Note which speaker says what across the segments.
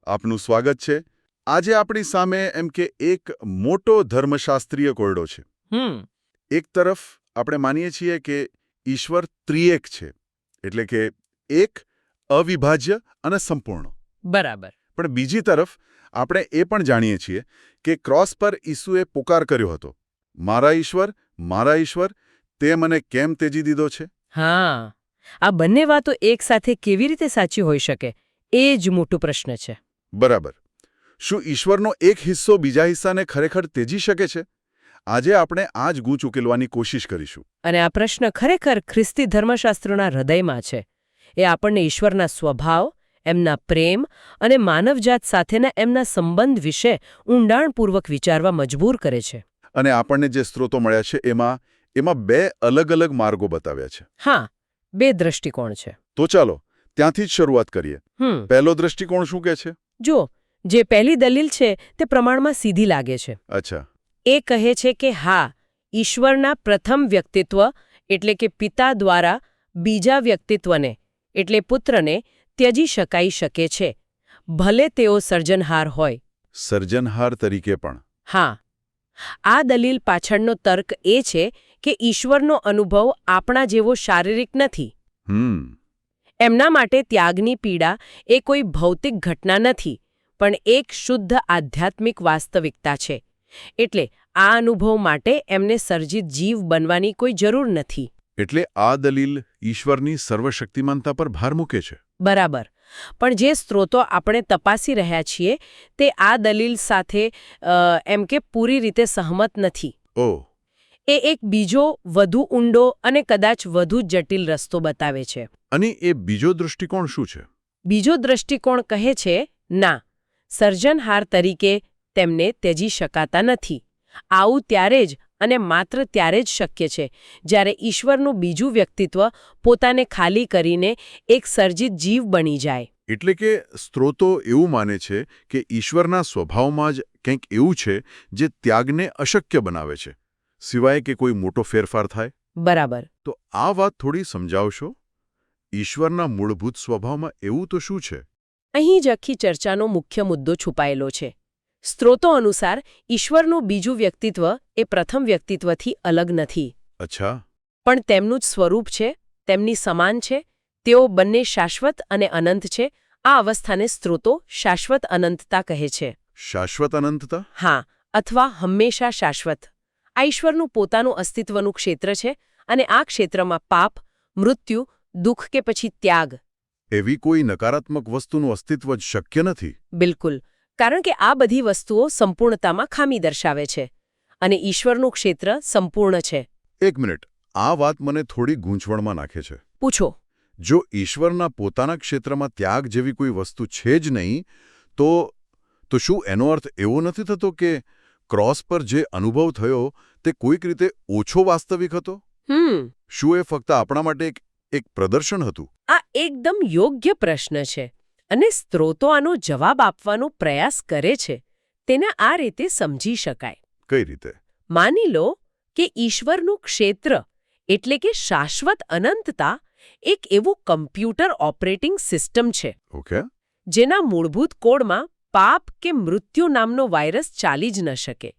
Speaker 1: આપનું સ્વાગત છે. આજે આપણી સામે એમ કે એક મોટો ધર્મશાસ્ત્રીય કોયડો છે. એક તરફ આપણે માનીએ છીએ કે ઈશ્વર ત્રિએક છે, એટલે કે એક, અવિભાજ્ય અને સંપૂર્ણ.
Speaker 2: બરાબર.
Speaker 1: પણ બીજી તરફ આપણે એ પણ જાણીએ છીએ કે ક્રોસ પર ઈસુએ પોકાર કર્યો હતો, મારા ઈશ્વર, તે મને કેમ ત્યજી દીધો છે?
Speaker 2: હા, આ બંને વાતો એકસાથે કેવી રીતે સાચી હોઈ શકે એ જ મોટો પ્રશ્ન છે.
Speaker 1: બરાબર. શું ઈશ્વરનો એક હિસ્સો બીજા હિસ્સાને ખરેખર ત્યજી શકે છે? આજે આપણે આ જ ગૂંચ ઉકેલવાની કોશિશ કરીશું.
Speaker 2: અને આ પ્રશ્ન ખરેખર ખ્રિસ્તી ધર્મશાસ્ત્રોના હૃદયમાં છે. એ આપણને ઈશ્વરના સ્વભાવ, એમના પ્રેમ અને માનવજાત સાથેના એમના સંબંધ વિશે ઊંડાણપૂર્વક વિચારવા મજબૂર કરે છે.
Speaker 1: અને આપણને જે સ્ત્રોતો મળ્યા છે એમાં બે અલગ અલગ માર્ગો બતાવ્યા છે.
Speaker 2: હા, બે દ્રષ્ટિકોણ છે.
Speaker 1: તો ચાલો ત્યાંથી જ શરૂઆત કરીએ. પહેલો દ્રષ્ટિકોણ શું કહે છે?
Speaker 2: જો, જે પહેલી દલીલ છે તે પ્રમાણમાં સીધી લાગે છે.
Speaker 1: અચ્છા.
Speaker 2: એ કહે છે કે હા, ઈશ્વરના પ્રથમ વ્યક્તિત્વ એટલે કે પિતા દ્વારા બીજા વ્યક્તિત્વને એટલે પુત્રને ત્યજી શકાઈ શકે છે, ભલે તેઓ સર્જનહાર હોય.
Speaker 1: સર્જનહાર તરીકે પણ?
Speaker 2: હા. આ દલીલ પાછળનો તર્ક એ છે કે ઈશ્વરનો અનુભવ આપણા જેવો શારીરિક નથી. એમના માટે ત્યાગની પીડા એ કોઈ ભૌતિક ઘટના નથી, પણ એક શુદ્ધ આધ્યાત્મિક વાસ્તવિકતા છે. એટલે આ અનુભવ માટે એમને સર્જિત જીવ બનવાની કોઈ જરૂર નથી.
Speaker 1: એટલે આ દલીલ ઈશ્વરની સર્વશક્તિમાનતા પર ભાર મૂકે છે.
Speaker 2: બરાબર. પણ જે સ્ત્રોતો આપણે તપાસી રહ્યા છીએ તે આ દલીલ સાથે એમ કે પૂરી રીતે સહમત નથી.
Speaker 1: ઓહ.
Speaker 2: એ એક બીજો વધુ ઊંડો અને કદાચ વધુ જટિલ રસ્તો બતાવે છે.
Speaker 1: અને એ બીજો દૃષ્ટિકોણ શું છે?
Speaker 2: બીજો દૃષ્ટિકોણ કહે છે, ના, સર્જનહાર તરીકે તેમને ત્યજી શકાતા નથી. આવું ત્યારે જ અને માત્ર ત્યારે જ શક્ય છે જ્યારે ઈશ્વરનું બીજું વ્યક્તિત્વ પોતાને ખાલી કરીને એક સર્જિત જીવ બની જાય.
Speaker 1: એટલે કે સ્ત્રોતો એવું માને છે કે ઈશ્વરના સ્વભાવમાં જ કંઈક એવું છે જે ત્યાગને અશક્ય બનાવે છે, સિવાય કે કોઈ મોટો ફેરફાર થાય.
Speaker 2: બરાબર.
Speaker 1: તો આ વાત થોડી સમજાવશો? ઈશ્વરના મૂળભૂત સ્વભાવમાં એવું તો શું છે?
Speaker 2: અહીં જ આખી ચર્ચાનો મુખ્ય મુદ્દો છુપાયેલો છે. સ્ત્રોતો અનુસાર ઈશ્વરનું બીજું વ્યક્તિત્વ એ પ્રથમ વ્યક્તિત્વથી અલગ નથી.
Speaker 1: અચ્છા.
Speaker 2: પણ તેમનું જ સ્વરૂપ છે, તેમની સમાન છે. તેઓ બંને શાશ્વત અને અનંત છે. આ અવસ્થાને સ્ત્રોતો શાશ્વત અનંતતા કહે છે.
Speaker 1: શાશ્વત અનંતતા?
Speaker 2: હા, અથવા હંમેશા શાશ્વત. આ ઈશ્વરનું પોતાનું અસ્તિત્વનું ક્ષેત્ર છે અને આ ક્ષેત્રમાં પાપ, મૃત્યુ, દુઃખ કે પછી ત્યાગ
Speaker 1: એવી કોઈ નકારાત્મક વસ્તુનું અસ્તિત્વ જ શક્ય નથી.
Speaker 2: બિલકુલ. કારણ કે આ બધી વસ્તુઓ સંપૂર્ણતામાં ખામી દર્શાવે છે અને ઈશ્વરનું ક્ષેત્ર સંપૂર્ણ છે.
Speaker 1: એક મિનિટ, આ વાત મને થોડી ગૂંચવણમાં નાખે છે.
Speaker 2: પૂછો.
Speaker 1: જો ઈશ્વરના પોતાના ક્ષેત્રમાં ત્યાગ જેવી કોઈ વસ્તુ છે જ નહીં, તો શું એનો અર્થ એવો નથી થતો કે ક્રોસ પર જે અનુભવ થયો તે કોઈક રીતે ઓછો વાસ્તવિક હતો? શું એ ફક્ત આપણા માટે એક પ્રદર્શન હતું?
Speaker 2: આ એકદમ યોગ્ય પ્રશ્ન છે અને સ્ત્રોતો આનો જવાબ આપવાનો પ્રયાસ કરે છે. તેને આ રીતે સમજી શકાય.
Speaker 1: કઈ રીતે?
Speaker 2: માની લો કે ઈશ્વરનું ક્ષેત્ર એટલે કે શાશ્વત અનંતતા એક એવું કમ્પ્યુટર ઓપરેટિંગ સિસ્ટમ છે.
Speaker 1: ઓકે. જેના
Speaker 2: મૂળભૂત કોડમાં પાપ કે મૃત્યુ નામનો વાયરસ ચાલી જ ન શકે.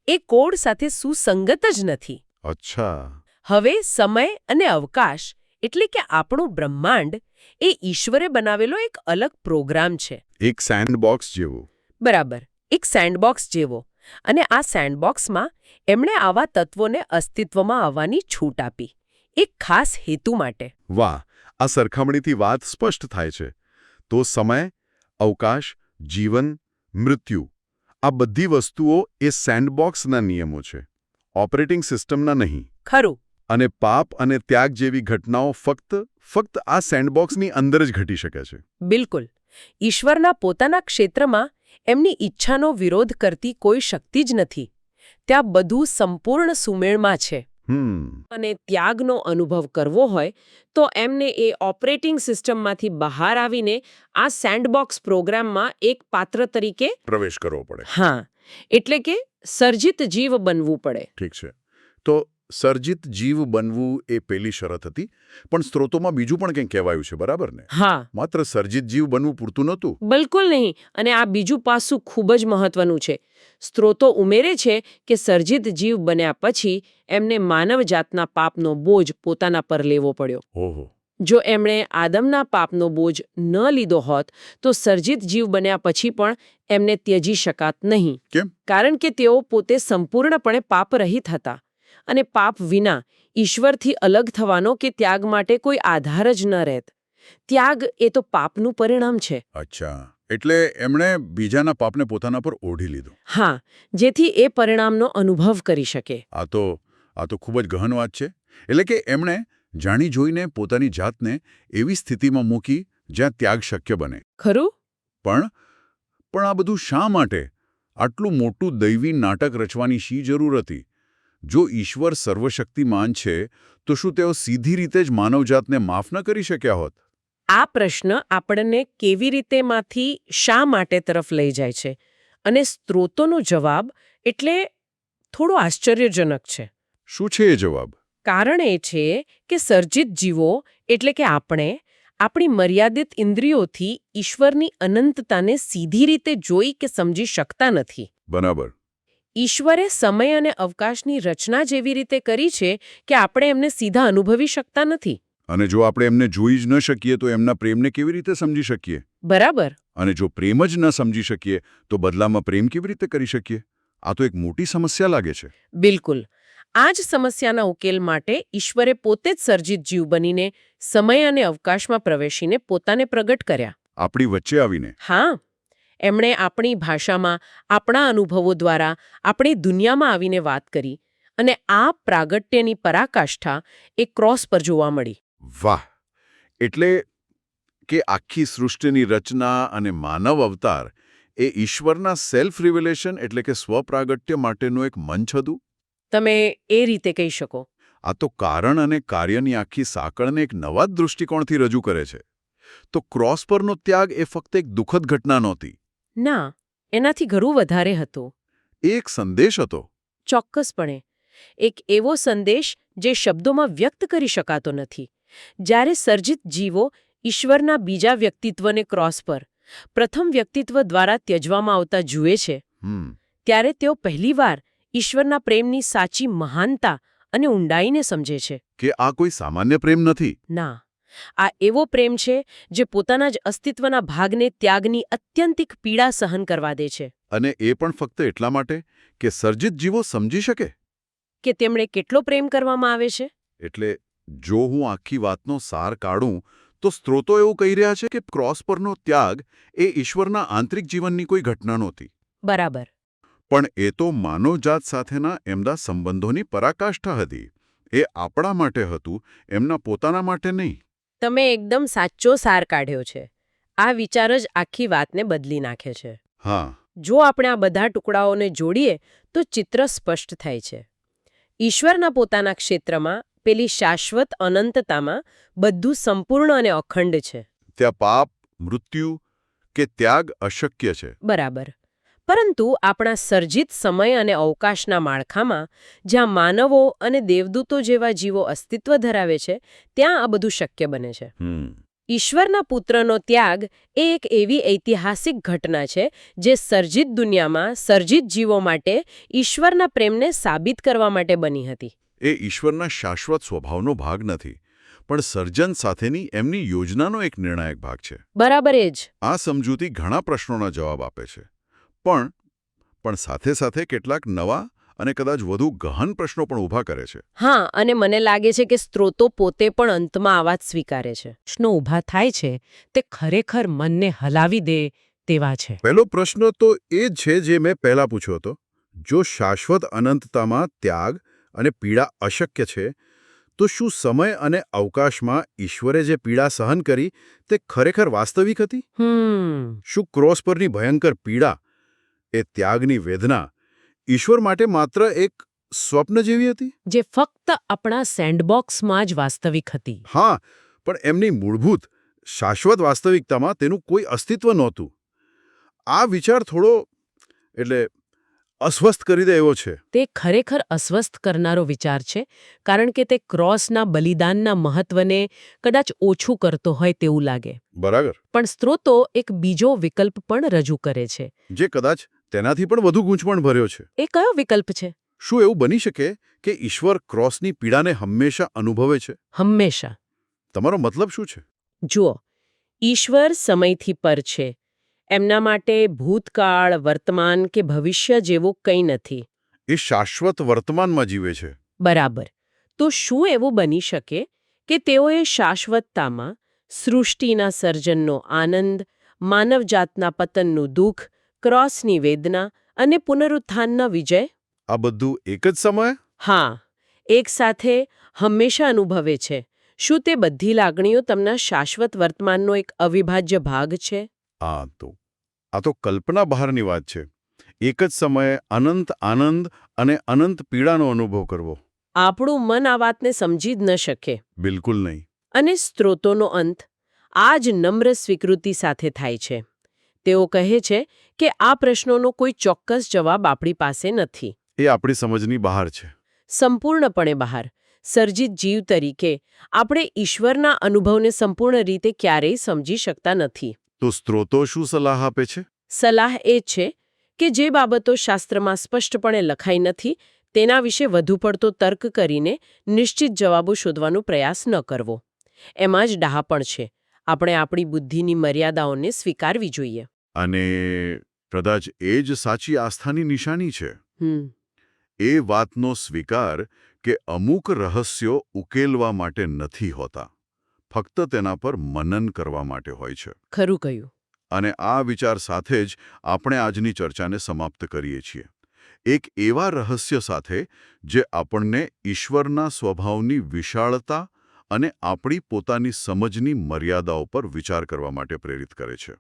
Speaker 2: એ કોડ સાથે સુસંગત જ નથી.
Speaker 1: અચ્છા.
Speaker 2: હવે સમય અને અવકાશ એટલે કે આપણું બ્રહ્માંડ એ ઈશ્વરે બનાવેલો એક અલગ પ્રોગ્રામ છે.
Speaker 1: એક સેન્ડબોક્સ જેવો.
Speaker 2: બરાબર, એક સેન્ડબોક્સ જેવો. અને આ સેન્ડબોક્સમાં એમણે આવા તત્વોને અસ્તિત્વમાં આવવાની છૂટ આપી, એક ખાસ હેતુ માટે.
Speaker 1: વાહ, આ સરખામણીથી વાત સ્પષ્ટ થાય છે. તો સમય, અવકાશ, જીવન, મૃત્યુ આ બધી વસ્તુઓ એ સેન્ડબોક્સના નિયમો છે, ઓપરેટિંગ સિસ્ટમના નહીં.
Speaker 2: ખરું.
Speaker 1: અને પાપ અને ત્યાગ જેવી ઘટનાઓ ફક્ત આ સેન્ડબોક્સની અંદર જ ઘટી શકે છે.
Speaker 2: બિલકુલ. ઈશ્વરના પોતાના ક્ષેત્રમાં એમની ઈચ્છાનો વિરોધ કરતી કોઈ શક્તિ જ નથી. ત્યાં બધું સંપૂર્ણ સુમેળમાં છે. અને ત્યાગનો અનુભવ કરવો હોય તો એમને એ ઓપરેટિંગ સિસ્ટમમાંથી બહાર આવીને આ સેન્ડબોક્સ પ્રોગ્રામમાં એક પાત્ર તરીકે
Speaker 1: પ્રવેશ કરવો પડે.
Speaker 2: હા, એટલે કે સર્જિત જીવ બનવું પડે.
Speaker 1: ઠીક છે. તો સર્જિત જીવ બનવું એ પેલી શરત હતી, પણ સ્ત્રોતોમાં બીજું પણ કંઈક કહેવાયું છે, બરાબર ને?
Speaker 2: હા,
Speaker 1: માત્ર સર્જિત જીવ બનવું પૂરતું નહોતું.
Speaker 2: બિલકુલ નહીં. અને આ બીજું પાસું ખૂબ જ મહત્વનું છે. સ્ત્રોતો ઉમેરે છે કે સર્જિત જીવ બન્યા પછી એમને માનવજાતના પાપનો બોજ પોતાના પર લેવો પડ્યો.
Speaker 1: ઓહો.
Speaker 2: જો એમણે આદમના પાપનો બોજ ન લીધો હોત તો સર્જિત જીવ બન્યા પછી પણ એમને ત્યજી શકાત નહીં.
Speaker 1: કેમ?
Speaker 2: કારણ કે તેઓ પોતે સંપૂર્ણપણે પાપરહિત હતા અને પાપ વિના ઈશ્વરથી અલગ થવાનો કે ત્યાગ માટે કોઈ આધાર જ ન રહેત. ત્યાગ એ તો પાપનું પરિણામ છે.
Speaker 1: અચ્છા, એટલે એમણે બીજાના પાપને પોતાના પર ઓઢી લીધું.
Speaker 2: હા, જેથી એ પરિણામનો અનુભવ કરી શકે.
Speaker 1: આ તો ખૂબ જ ગહન વાત છે. એટલે કે એમણે જાણી જોઈને પોતાની જાતને એવી સ્થિતિમાં મૂકી જ્યાં ત્યાગ શક્ય બને.
Speaker 2: ખરું?
Speaker 1: પણ આ બધું શા માટે? આટલું મોટું દૈવી નાટક રચવાની શી જરૂર હતી? જો ઈશ્વર સર્વશક્તિમાન છે તો શું તેઓ સીધી રીતે જ માનવજાતને માફ ન કરી શક્યા હોત?
Speaker 2: આ પ્રશ્ન આપણને કેવી રીતે માંથી શા માટે તરફ લઈ જાય છે, અને સ્ત્રોતોનો જવાબ એટલે થોડો આશ્ચર્યજનક છે.
Speaker 1: શું છે એ જવાબ?
Speaker 2: કારણ એ છે કે સર્જિત જીવો એટલે કે આપણે આપણી મર્યાદિત ઇન્દ્રિયોથી ઈશ્વરની અનંતતાને સીધી રીતે જોઈ કે સમજી શકતા નથી.
Speaker 1: બરાબર.
Speaker 2: ઈશ્વરે સમય અને અવકાશની રચના જેવી રીતે કરી છે કે આપણે એમને સીધા અનુભવી શકતા નથી.
Speaker 1: અને જો આપણે એમને જોઈ જ ન શકીએ તો એમના પ્રેમને કેવી રીતે સમજી શકીએ?
Speaker 2: બરાબર.
Speaker 1: અને જો પ્રેમ જ ન સમજી શકીએ તો બદલામાં પ્રેમ કેવી રીતે કરી શકીએ? આ તો એક મોટી સમસ્યા લાગે છે.
Speaker 2: બિલકુલ. આ જ સમસ્યાના ઉકેલ માટે ઈશ્વરે પોતે જ સર્જિત જીવ બનીને સમય અને અવકાશમાં પ્રવેશીને પોતાને પ્રગટ કર્યા.
Speaker 1: આપણી વચ્ચે આવીને?
Speaker 2: હા. એમણે આપણી ભાષામાં આપણા અનુભવો દ્વારા આપણી દુનિયામાં આવીને વાત કરી, અને આ પ્રાગટ્યની પરાકાષ્ઠા એ ક્રોસ પર જોવા મળી.
Speaker 1: વાહ! એટલે કે આખી સૃષ્ટિની રચના અને માનવ અવતાર એ ઈશ્વરના સેલ્ફ રિવેલેશન એટલે કે સ્વપ્રાગટ્ય માટેનું એક મંચ હતું?
Speaker 2: તમે એ રીતે કહી શકો.
Speaker 1: આ તો કારણ અને કાર્યની આખી સાંકળને એક નવા જ દૃષ્ટિકોણથી રજૂ કરે છે. તો ક્રોસ પરનો ત્યાગ એ ફક્ત એક દુઃખદ ઘટના નહોતી.
Speaker 2: ના, એનાથી ઘણું વધારે હતું.
Speaker 1: એ એક સંદેશ હતો.
Speaker 2: ચોક્કસપણે. એક એવો સંદેશ જે શબ્દોમાં વ્યક્ત કરી શકાતો નથી. જ્યારે સર્જિત જીવો ઈશ્વરના બીજા વ્યક્તિત્વને ક્રોસ પર પ્રથમ વ્યક્તિત્વ દ્વારા ત્યજવામાં આવતા જુએ છે, ત્યારે તેઓ પહેલીવાર ઈશ્વરના પ્રેમની સાચી મહાનતા અને ઊંડાઈને સમજે છે.
Speaker 1: કે આ કોઈ સામાન્ય પ્રેમ નથી.
Speaker 2: ના, આ એવો પ્રેમ છે જે પોતાના જ અસ્તિત્વના ભાગને ત્યાગની અત્યંતિક પીડા સહન કરવા દે છે.
Speaker 1: અને એ પણ ફક્ત એટલા માટે કે સર્જિત જીવો સમજી શકે
Speaker 2: કે તેમણે કેટલો પ્રેમ કરવામાં આવે છે.
Speaker 1: એટલે જો હું આખી વાતનો સાર કાઢું તો સ્ત્રોતો એવું કહી રહ્યા છે કે ક્રોસ પરનો ત્યાગ એ ઈશ્વરના આંતરિક જીવનની કોઈ ઘટના નહોતી.
Speaker 2: બરાબર.
Speaker 1: પણ એ તો માનવજાત સાથેના એમના સંબંધોની પરાકાષ્ઠા હતી. એ આપણા માટે હતું, એમના પોતાના માટે નહીં.
Speaker 2: તમે એકદમ સાચો સાર કાઢ્યો છે. આ વિચાર જ આખી વાતને બદલી નાખે છે.
Speaker 1: હા.
Speaker 2: જો આપણે આ બધા ટુકડાઓને જોડીએ તો ચિત્ર સ્પષ્ટ થાય છે. ઈશ્વરના પોતાના ક્ષેત્રમાં, પેલી શાશ્વત અનંતતામાં બધું સંપૂર્ણ અને અખંડ છે.
Speaker 1: ત્યાં પાપ, મૃત્યુ કે ત્યાગ અશક્ય છે.
Speaker 2: બરાબર. પરંતુ આપણા સર્જિત સમય અને અવકાશના માળખામાં, જ્યાં માનવો અને દેવદૂતો જેવા જીવો અસ્તિત્વ ધરાવે છે, ત્યાં આ બધું શક્ય બને છે. ઈશ્વરના પુત્રનો ત્યાગ એ એક એવી ઐતિહાસિક ઘટના છે જે સર્જિત દુનિયામાં સર્જિત જીવો માટે ઈશ્વરના પ્રેમને સાબિત કરવા માટે બની હતી.
Speaker 1: એ ઈશ્વરના શાશ્વત સ્વભાવનો ભાગ નથી, પણ સર્જન સાથેની એમની યોજનાનો એક નિર્ણાયક ભાગ છે.
Speaker 2: બરાબર. એ જ.
Speaker 1: આ સમજૂતી ઘણા પ્રશ્નોના જવાબ આપે છે, પણ સાથે સાથે કેટલાક નવા અને કદાચ વધુ ગહન પ્રશ્નો પણ ઊભા કરે છે.
Speaker 2: હા, અને મને લાગે છે કે સ્ત્રોતો પોતે પણ અંતમાં આ વાત સ્વીકારે છે. પ્રશ્નો ઊભા થાય છે તે ખરેખર મનને હલાવી દે તેવા છે.
Speaker 1: પહેલો પ્રશ્ન તો એ જ છે જે મેં પહેલા પૂછ્યો હતો. જો શાશ્વત અનંતતામાં ત્યાગ અને પીડા અશક્ય છે, તો શું સમય અને અવકાશમાં ઈશ્વરે જે પીડા સહન કરી તે ખરેખર વાસ્તવિક હતી? શું ક્રોસ પરની ભયંકર પીડા, એ ત્યાગની વેદના ઈશ્વર માટે માત્ર એક સ્વપ્ન જેવી હતી,
Speaker 2: જે ફક્ત આપણા સેન્ડબોક્સમાં જ વાસ્તવિક હતી?
Speaker 1: હા, પણ એમની મૂળભૂત શાશ્વત વાસ્તવિકતામાં તેનું કોઈ અસ્તિત્વ નહોતું. આ વિચાર થોડો અસ્વસ્થ કરી દે એવો છે.
Speaker 2: તે ખરેખર અસ્વસ્થ કરનારો વિચાર છે, કારણ કે તે ક્રોસના બલિદાનના મહત્વને કદાચ ઓછું કરતો હોય તેવું લાગે.
Speaker 1: બરાબર.
Speaker 2: પણ સ્ત્રોતો એક બીજો વિકલ્પ પણ રજૂ કરે છે.
Speaker 1: જે કદાચ તેનાથી પણ વધુ ગૂંચવણ ભર્યો છે.
Speaker 2: એ કયો વિકલ્પ છે?
Speaker 1: શું એવું બની શકે કે ઈશ્વર ક્રોસની પીડાને હંમેશા અનુભવે છે?
Speaker 2: હંમેશા.
Speaker 1: તમારો મતલબ શું છે?
Speaker 2: જુઓ, ઈશ્વર સમયથી પર છે. એમના માટે ભૂતકાળ, વર્તમાન કે ભવિષ્ય જેવું કંઈ નથી.
Speaker 1: એ શાશ્વત વર્તમાનમાં જીવે છે.
Speaker 2: બરાબર. તો શું એવું બની શકે કે તેઓએ શાશ્વતતામાં સૃષ્ટિના સર્જનનો આનંદ, માનવજાતના પતનનું દુઃખ, ક્રોસની વેદના અને પુનરુત્થાનના વિજય?
Speaker 1: આ બધું એક જ સમયે?
Speaker 2: હા, એક સાથે હંમેશા અનુભવે છે. શું તે બધી લાગણીઓ તેમના શાશ્વત વર્તમાનનો એક અવિભાજ્ય ભાગ છે?
Speaker 1: આ તો કલ્પના બહારની વાત છે. એક જ સમયે અનંત આનંદ અને અનંત પીડાનો અનુભવ કરવો.
Speaker 2: આપણું મન આ વાતને સમજી જ ન શકે.
Speaker 1: બિલકુલ નહીં.
Speaker 2: અને સ્ત્રોતોનો અંત આ જ નમ્ર સ્વીકૃતિ સાથે થાય છે. તેઓ કહે છે કે આ પ્રશ્નોનો કોઈ ચોક્કસ જવાબ આપણી પાસે નથી.
Speaker 1: એ આપણી સમજની બહાર છે.
Speaker 2: સંપૂર્ણપણે બહાર. સર્જિત જીવ તરીકે આપણે ઈશ્વરના અનુભવને સંપૂર્ણ રીતે ક્યારેય સમજી શકતા નથી.
Speaker 1: તો સ્ત્રોતો શું સલાહ આપે છે?
Speaker 2: સલાહ એ છે કે જે બાબતો શાસ્ત્રમાં સ્પષ્ટપણે લખાઈ નથી તેના વિશે વધુ પડતો તર્ક કરીને નિશ્ચિત જવાબો શોધવાનો પ્રયાસ ન કરવો. એમાં જ ડહાપણ છે. આપણે આપણી બુદ્ધિની મર્યાદાઓને સ્વીકારવી જોઈએ.
Speaker 1: અને કદાચ એ જ સાચી આસ્થાની નિશાની છે. એ વાતનો સ્વીકાર કે અમુક રહસ્યો ઉકેલવા માટે નથી હોતા, ફક્ત તેના પર મનન કરવા માટે હોય છે.
Speaker 2: ખરું કહ્યું.
Speaker 1: અને આ વિચાર સાથે જ આપણે આજની ચર્ચાને સમાપ્ત કરીએ છીએ. એક એવા રહસ્ય સાથે જે આપણને ઈશ્વરના સ્વભાવની વિશાળતા અને આપણી પોતાની સમજની મર્યાદાઓ પર વિચાર કરવા માટે પ્રેરિત કરે છે.